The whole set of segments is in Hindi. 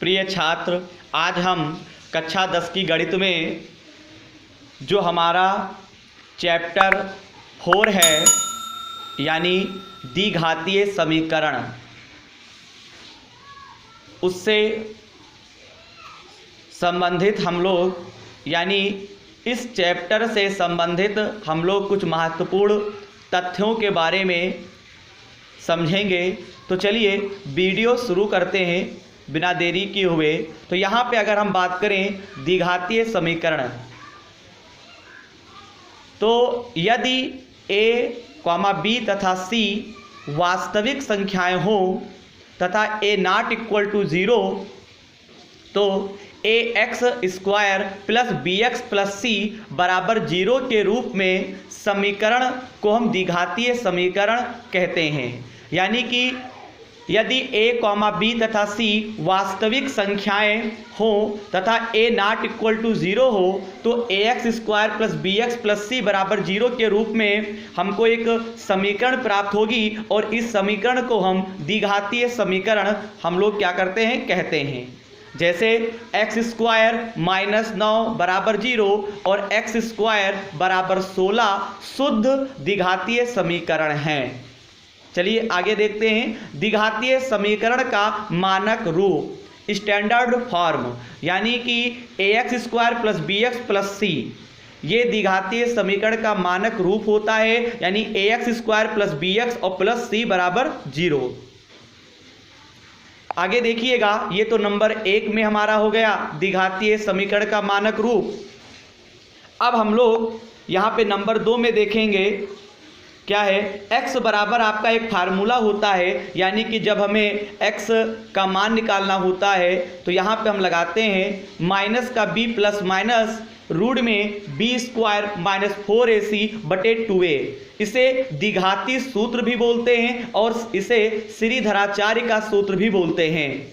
प्रिय छात्र, आज हम कक्षा 10 की गणित में जो हमारा चैप्टर 4 है यानी द्विघातीय समीकरण, उससे संबंधित हम लोग यानी इस चैप्टर से संबंधित हम लोग कुछ महत्वपूर्ण तथ्यों के बारे में समझेंगे। तो चलिए वीडियो शुरू करते हैं बिना देरी किए हुए। तो यहाँ पे अगर हम बात करें द्विघातीय समीकरण, तो यदि a, b तथा c वास्तविक संख्याएं हो तथा a नॉट इक्वल टू 0, तो ax square plus bx plus c बराबर 0 के रूप में समीकरण को हम द्विघातीय समीकरण कहते हैं। यानी कि यदि a, b तथा c वास्तविक संख्याएं हो तथा a नॉट इक्वल टू 0 हो, तो ax square plus bx plus c बराबर 0 के रूप में हमको एक समीकरण प्राप्त होगी और इस समीकरण को हम द्विघातीय समीकरण हम लोग क्या करते हैं, कहते हैं। जैसे एक्स स्क्वायर माइनस 9 बराबर 0 और एक्स स्क्वायर बराबर 16 शुद्ध द्विघातीय समीकरण हैं। चलिए आगे देखते हैं द्विघातीय समीकरण का मानक रूप, स्टैंडर्ड फॉर्म, यानी कि ax square plus bx plus c, ये द्विघातीय समीकरण का मानक रूप होता है। यानी ax स्क्वायर प्लस bx और प्लस c बराबर 0। आगे देखिएगा, ये तो नंबर 1 में हमारा हो गया द्विघातीय समीकरण का मानक रूप। अब हम लोग यहाँ पे नंबर 2 में देखेंगे क्या है। x बराबर आपका एक फार्मूला होता है, यानी कि जब हमें x का मान निकालना होता है तो यहाँ पे हम लगाते हैं माइनस का b प्लस माइनस रूट में b स्क्वायर माइनस 4ac बटे 2a। इसे द्विघाती सूत्र भी बोलते हैं और इसे श्रीधराचार्य का सूत्र भी बोलते हैं।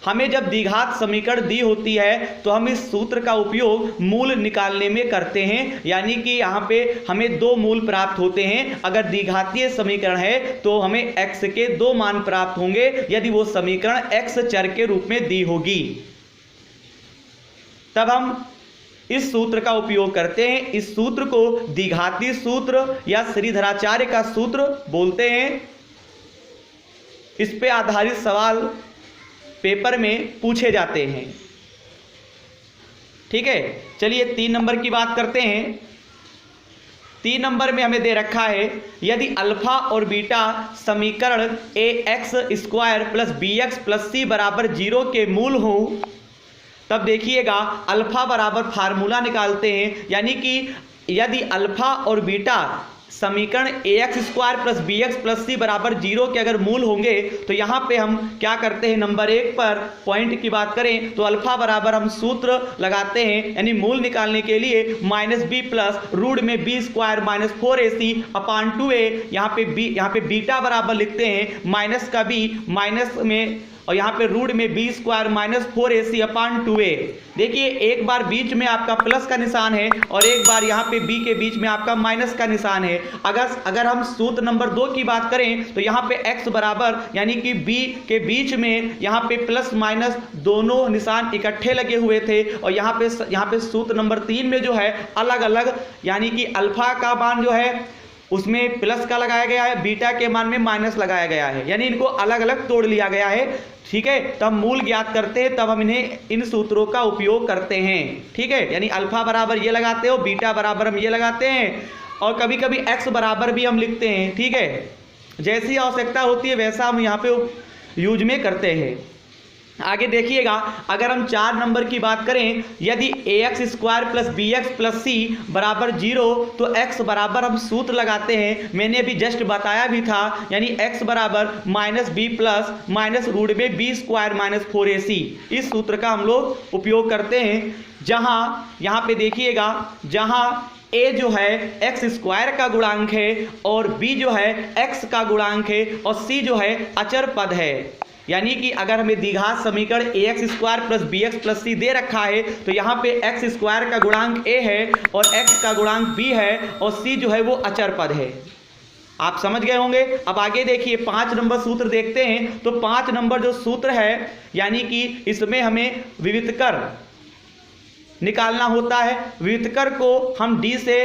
हमें जब द्विघात समीकरण दी होती है तो हम इस सूत्र का उपयोग मूल निकालने में करते हैं। यानी कि यहाँ पे हमें 2 मूल प्राप्त होते हैं। अगर द्विघातीय समीकरण है तो हमें x के 2 मान प्राप्त होंगे यदि वो समीकरण x चर के रूप में दी होगी, तब हम इस सूत्र का उपयोग करते हैं। इस सूत्र को द्विघाती सूत्र या श्रीधराचार्य का सूत्र बोलते हैं। इस पे आधारित सवाल पेपर में पूछे जाते हैं। ठीक है, चलिए 3 नंबर की बात करते हैं। 3 नंबर में हमें दे रखा है यदि अल्फा और बीटा समीकरण ax square plus bx plus c बराबर 0 के मूल हो, तब देखिएगा अल्फा बराबर फार्मूला निकालते हैं। यानी कि यदि अल्फा और बीटा समीकरण ax square plus bx plus c बराबर 0 के अगर मूल होंगे तो यहाँ पे हम क्या करते हैं, नंबर 1 पर पॉइंट की बात करें तो अल्फा बराबर हम सूत्र लगाते हैं। यानी मूल निकालने के लिए माइनस b प्लस रूट में b स्क्वायर माइनस 4ac अपान 2a। यहाँ पे बीटा बराबर लिखते हैं माइनस का b माइनस में और यहाँ पे रूट में b स्क्वायर माइनस 4ac अपान 2a। देखिए एक बार बीच में आपका प्लस का निशान है और एक बार यहाँ पे b के बीच में आपका माइनस का निशान है। अगर हम सूत्र नंबर 2 की बात करें तो यहाँ पे x बराबर यानी कि b के बीच में यहाँ पे प्लस माइनस दोनों निशान इकट्ठे लगे हुए थे और यहाँ पे सूत्र नंबर 3 में जो है अलग अलग, यानी कि अल्फा का मान जो है उसमें प्लस का लगाया गया है, बीटा के मान में माइनस लगाया गया है, यानी इनको अलग अलग तोड़ लिया गया है। ठीक है, तब मूल ज्ञात करते हैं तब हम इन्हें इन सूत्रों का उपयोग करते हैं। ठीक है, यानी अल्फा बराबर ये लगाते हो, बीटा बराबर हम ये लगाते हैं और कभी कभी x बराबर भी हम लिखते हैं। ठीक है, जैसी आवश्यकता होती है वैसा हम यहाँ पे यूज में करते हैं। आगे देखिएगा, अगर हम 4 नंबर की बात करें यदि ax square plus bx plus c बराबर 0, तो x बराबर हम सूत्र लगाते हैं। मैंने अभी जस्ट बताया भी था, यानी x बराबर minus b plus minus root में b स्क्वायर माइनस 4ac। इस सूत्र का हम लोग उपयोग करते हैं। जहाँ यहाँ पे देखिएगा, जहाँ a जो है x स्क्वायर का गुणांक है और b जो है x का गुणांक है और c जो है अचर पद है। यानी कि अगर हमें द्विघात समीकरण ax square plus bx plus c दे रखा है तो यहाँ पे x स्क्वायर का गुणांक a है और x का गुणांक b है और c जो है वो अचर पद है। आप समझ गए होंगे। अब आगे देखिए 5 नंबर सूत्र देखते हैं। तो 5 नंबर जो सूत्र है यानी कि इसमें हमें विवितकर निकालना होता है। विवितकर को हम डी से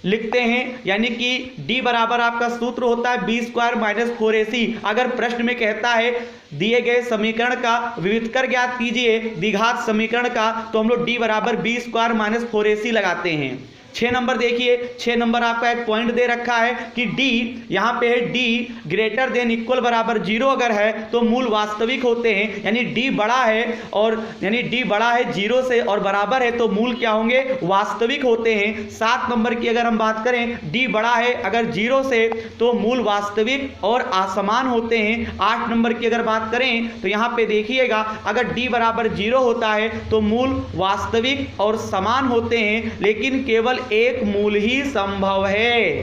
लिखते हैं, यानी कि डी बराबर आपका सूत्र होता है बी स्क्वायर माइनस 4ac। अगर प्रश्न में कहता है दिए गए समीकरण का विवितकर ज्ञात कीजिए द्विघात समीकरण का, तो हम लोग डी बराबर बी स्क्वायर माइनस 4ac लगाते हैं। 6 नंबर देखिए, 6 नंबर आपका एक पॉइंट दे रखा है कि डी यहाँ पे है डी ग्रेटर देन इक्वल बराबर 0 अगर है तो मूल वास्तविक होते हैं, यानी डी बड़ा है और यानी डी बड़ा है 0 से और बराबर है तो मूल क्या होंगे, वास्तविक होते हैं। 7 नंबर की अगर हम बात करें डी बड़ा है अगर 0 से तो मूल वास्तविक और असमान होते हैं। 8 नंबर की अगर बात करें तो यहाँ पे देखिएगा अगर डी बराबर 0 होता है तो मूल वास्तविक और समान होते हैं, लेकिन केवल एक मूल ही संभव है।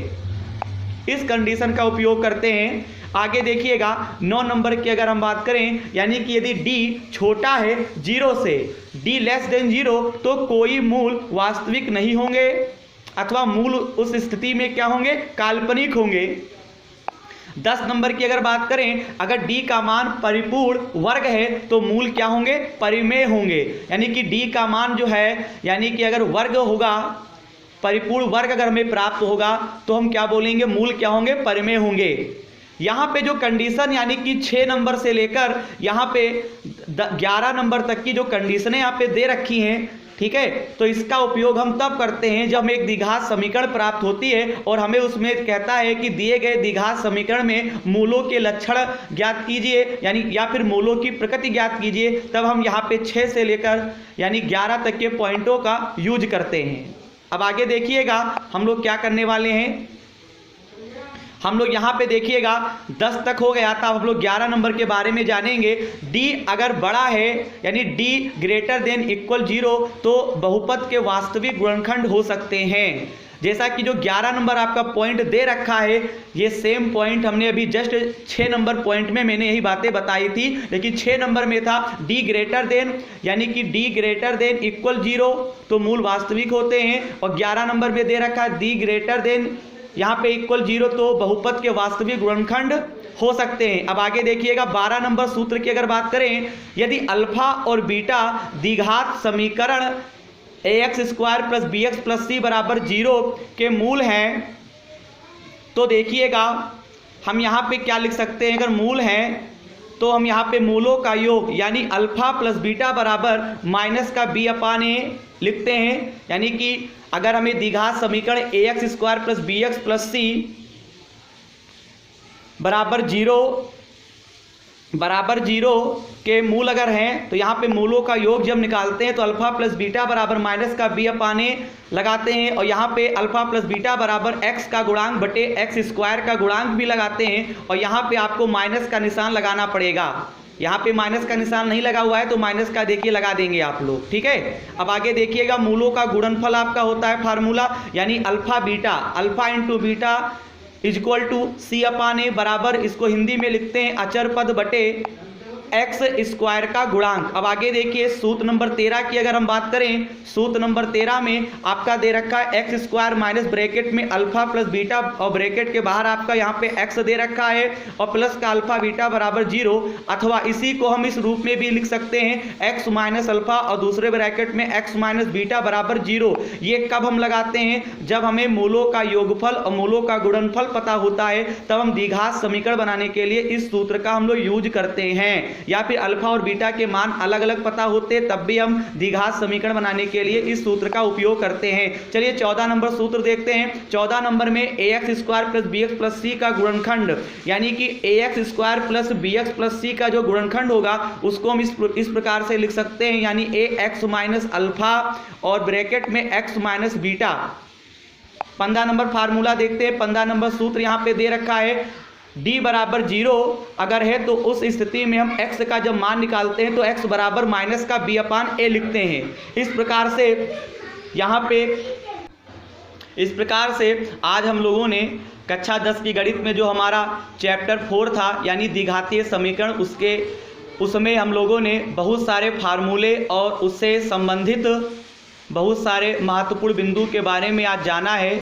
इस कंडीशन का उपयोग करते हैं। आगे देखिएगा 9 नंबर की अगर हम बात करें, यानी कि यदि d छोटा है 0 से, d लेस देन 0 तो कोई मूल वास्तविक नहीं होंगे अथवा मूल उस स्थिति में क्या होंगे, काल्पनिक होंगे। 10 नंबर की अगर बात करें अगर d का मान परिपूर्ण वर्ग है तो मूल क्या होंगे, परिमेय होंगे। यानी कि d का मान जो है यानी कि अगर वर्ग होगा, परिपूर्ण वर्ग अगर हमें प्राप्त होगा तो हम क्या बोलेंगे, मूल क्या होंगे, परिमेय होंगे। यहाँ पे जो कंडीशन यानी कि 6 नंबर से लेकर यहाँ पे 11 नंबर तक की जो कंडीशनें यहाँ पे दे रखी हैं, ठीक है, तो इसका उपयोग हम तब करते हैं जब हमें एक द्विघात समीकरण प्राप्त होती है और हमें उसमें कहता है कि दिए गए द्विघात समीकरण में मूलों के लक्षण ज्ञात कीजिए यानी या फिर मूलों की प्रकृति ज्ञात कीजिए, तब हम यहाँ पे 6 से लेकर यानी 11 तक के पॉइंटों का यूज करते हैं। अब आगे देखिएगा हम लोग क्या करने वाले हैं, हम लोग यहाँ पे देखिएगा 10 तक हो गया था, हम लोग 11 नंबर के बारे में जानेंगे। d अगर बड़ा है यानी d ग्रेटर देन इक्वल 0 तो बहुपद के वास्तविक गुणनखंड हो सकते हैं। जैसा कि जो 11 नंबर आपका पॉइंट दे रखा है, ये सेम पॉइंट हमने अभी जस्ट 6 नंबर पॉइंट में मैंने यही बातें बताई थी, लेकिन 6 नंबर में था d ग्रेटर देन यानी कि d ग्रेटर देन इक्वल 0 तो मूल वास्तविक होते हैं, और 11 नंबर में दे रखा है d ग्रेटर देन यहाँ पे इक्वल 0 तो बहुपद के वास्तविक गुणनखंड हो सकते हैं। अब आगे देखिएगा 12 नंबर सूत्र की अगर बात करें, यदि अल्फा और बीटा द्विघात समीकरण ax square plus bx plus c बराबर 0 के मूल हैं तो देखिएगा हम यहाँ पे क्या लिख सकते हैं, अगर मूल हैं तो हम यहाँ पे मूलों का योग यानी अल्फा प्लस बीटा बराबर माइनस का b अपान a लिखते हैं। यानी कि अगर हमें द्विघात समीकरण ax square plus bx plus c बराबर 0 के मूल अगर हैं तो यहाँ पे मूलों का योग जब निकालते हैं तो अल्फा प्लस बीटा बराबर माइनस का b अपान a लगाते हैं, और यहाँ पे अल्फा प्लस बीटा बराबर x का गुणांक बटे x स्क्वायर का गुणांक भी लगाते हैं, और यहाँ पे आपको माइनस का निशान लगाना पड़ेगा। यहाँ पे माइनस का निशान नहीं लगा हुआ है तो माइनस का देखिए लगा देंगे आप लोग, ठीक है। अब आगे देखिएगा मूलों का गुणनफल आपका होता है फार्मूला, यानी alpha beta, alpha into beta equal to C upon A बराबर, इसको हिंदी में लिखते हैं अचर पद बटे एक्स स्क्वायर का गुणांक। अब आगे देखिए सूत्र नंबर 13 की अगर हम बात करें, सूत्र नंबर 13 में आपका दे रखा है एक्स स्क्वायर माइनस ब्रैकेट में अल्फा प्लस बीटा और ब्रैकेट के बाहर आपका यहाँ पे एक्स दे रखा है और प्लस का अल्फा बीटा बराबर 0, अथवा इसी को हम इस रूप में भी लिख सकते हैं एक्स माइनस अल्फा और दूसरे ब्रैकेट में एक्स माइनस बीटा बराबर 0। ये कब हम लगाते हैं, जब हमें मूलों का योगफल और मूलों का गुणनफल पता होता है, तब हम द्विघात समीकरण बनाने के लिए इस सूत्र का हम लोग यूज करते हैं। या फिर अल्फा और बीटा के मान अलग अलग पता होते तब भी हम द्विघात समीकरण बनाने के लिए इस सूत्र का उपयोग करते हैं। चलिए 14 नंबर सूत्र देखते हैं। 14 नंबर में ax square plus bx plus c का गुणनखंड यानी कि ax square plus bx plus c का जो गुणनखंड होगा उसको हम इस प्रकार से लिख सकते हैं, यानी ax माइनस अल्फा और ब्रैकेट में x minus beta. 15 number formula देखते हैं। 15 नंबर सूत्र यहाँ पे दे रखा है d बराबर 0 अगर है तो उस स्थिति में हम x का जब मान निकालते हैं तो x बराबर माइनस का b अपान a लिखते हैं। इस प्रकार से आज हम लोगों ने कक्षा 10 की गणित में जो हमारा चैप्टर 4 था यानी द्विघातीय समीकरण, उसमें हम लोगों ने बहुत सारे फार्मूले और उससे संबंधित बहुत सारे महत्वपूर्ण बिंदु के बारे में आज जाना है।